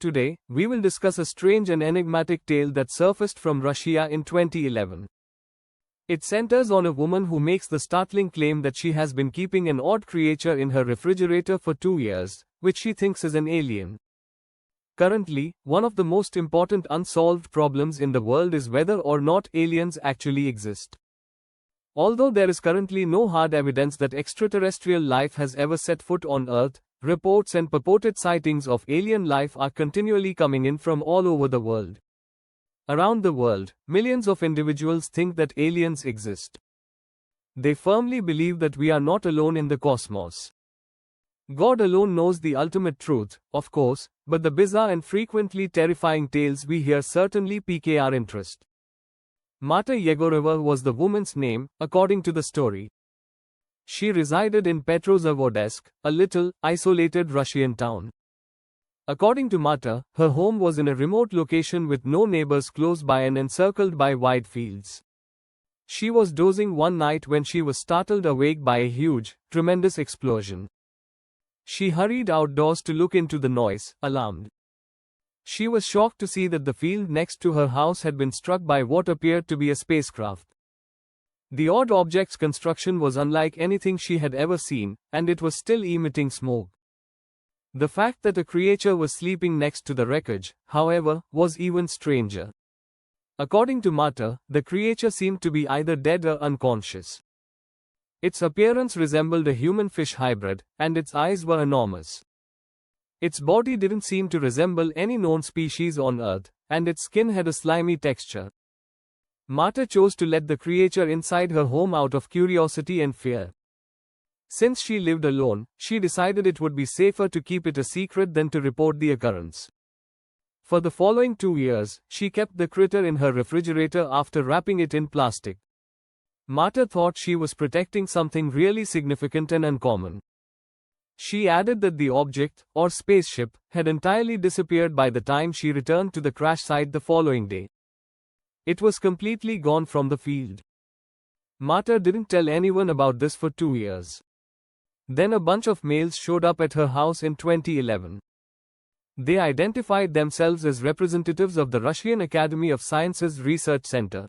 Today, we will discuss a strange and enigmatic tale that surfaced from Russia in 2011. It centers on a woman who makes the startling claim that she has been keeping an odd creature in her refrigerator for 2 years, which she thinks is an alien. Currently, one of the most important unsolved problems in the world is whether or not aliens actually exist. Although there is currently no hard evidence that extraterrestrial life has ever set foot on Earth, reports and purported sightings of alien life are continually coming in from all over the world. Around the world, millions of individuals think that aliens exist. They firmly believe that we are not alone in the cosmos. God alone knows the ultimate truth, of course, but the bizarre and frequently terrifying tales we hear certainly pique our interest. Marta Yegorova was the woman's name, according to the story. She resided in Petrozavodsk, a little, isolated Russian town. According to Marta, her home was in a remote location with no neighbors close by and encircled by wide fields. She was dozing one night when she was startled awake by a huge, tremendous explosion. She hurried outdoors to look into the noise, alarmed. She was shocked to see that the field next to her house had been struck by what appeared to be a spacecraft. The odd object's construction was unlike anything she had ever seen, and it was still emitting smoke. The fact that a creature was sleeping next to the wreckage, however, was even stranger. According to Marta, the creature seemed to be either dead or unconscious. Its appearance resembled a human-fish hybrid, and its eyes were enormous. Its body didn't seem to resemble any known species on Earth, and its skin had a slimy texture. Marta chose to let the creature inside her home out of curiosity and fear. Since she lived alone, she decided it would be safer to keep it a secret than to report the occurrence. For the following 2 years, she kept the critter in her refrigerator after wrapping it in plastic. Marta thought she was protecting something really significant and uncommon. She added that the object, or spaceship, had entirely disappeared by the time she returned to the crash site the following day. It was completely gone from the field. Marta didn't tell anyone about this for 2 years. Then a bunch of males showed up at her house in 2011. They identified themselves as representatives of the Russian Academy of Sciences Research Center.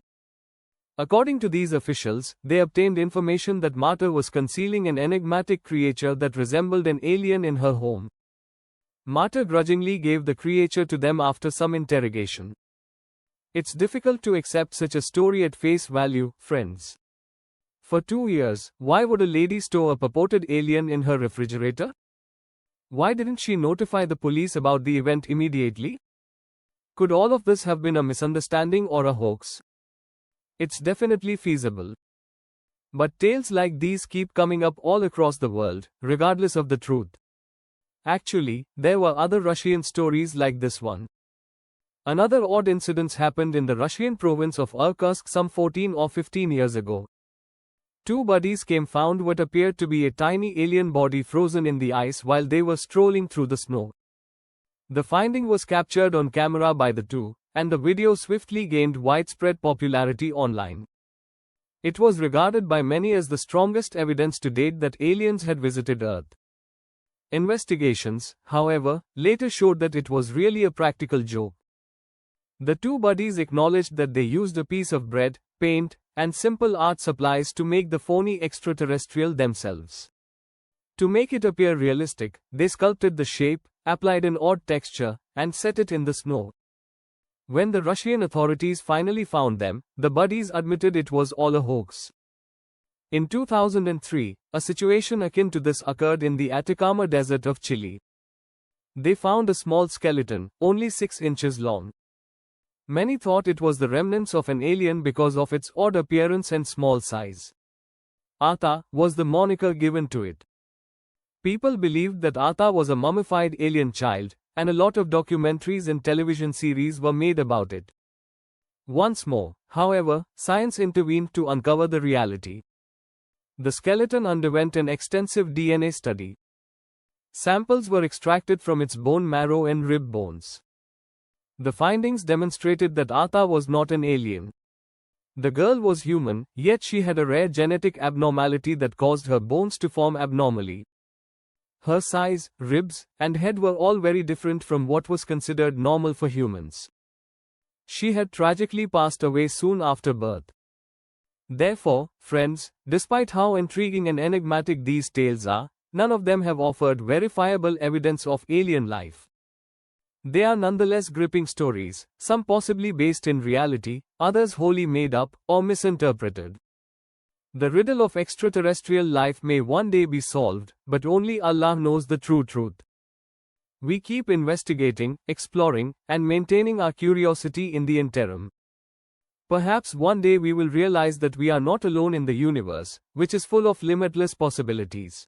According to these officials, they obtained information that Marta was concealing an enigmatic creature that resembled an alien in her home. Marta grudgingly gave the creature to them after some interrogation. It's difficult to accept such a story at face value, friends. For 2 years, why would a lady store a purported alien in her refrigerator? Why didn't she notify the police about the event immediately? Could all of this have been a misunderstanding or a hoax? It's definitely feasible. But tales like these keep coming up all across the world, regardless of the truth. Actually, there were other Russian stories like this one. Another odd incident happened in the Russian province of Irkutsk some 14 or 15 years ago. 2 buddies found what appeared to be a tiny alien body frozen in the ice while they were strolling through the snow. The finding was captured on camera by the two, and the video swiftly gained widespread popularity online. It was regarded by many as the strongest evidence to date that aliens had visited Earth. Investigations, however, later showed that it was really a practical joke. The 2 buddies acknowledged that they used a piece of bread, paint, and simple art supplies to make the phony extraterrestrial themselves. To make it appear realistic, they sculpted the shape, applied an odd texture, and set it in the snow. When the Russian authorities finally found them, the buddies admitted it was all a hoax. In 2003, a situation akin to this occurred in the Atacama Desert of Chile. They found a small skeleton, only 6 inches long. Many thought it was the remnants of an alien because of its odd appearance and small size. Ata was the moniker given to it. People believed that Ata was a mummified alien child, and a lot of documentaries and television series were made about it. Once more, however, science intervened to uncover the reality. The skeleton underwent an extensive DNA study. Samples were extracted from its bone marrow and rib bones. The findings demonstrated that Ata was not an alien. The girl was human, yet she had a rare genetic abnormality that caused her bones to form abnormally. Her size, ribs, and head were all very different from what was considered normal for humans. She had tragically passed away soon after birth. Therefore, friends, despite how intriguing and enigmatic these tales are, none of them have offered verifiable evidence of alien life. They are nonetheless gripping stories, some possibly based in reality, others wholly made up or misinterpreted. The riddle of extraterrestrial life may one day be solved, but only Allah knows the true truth. We keep investigating, exploring, and maintaining our curiosity in the interim. Perhaps one day we will realize that we are not alone in the universe, which is full of limitless possibilities.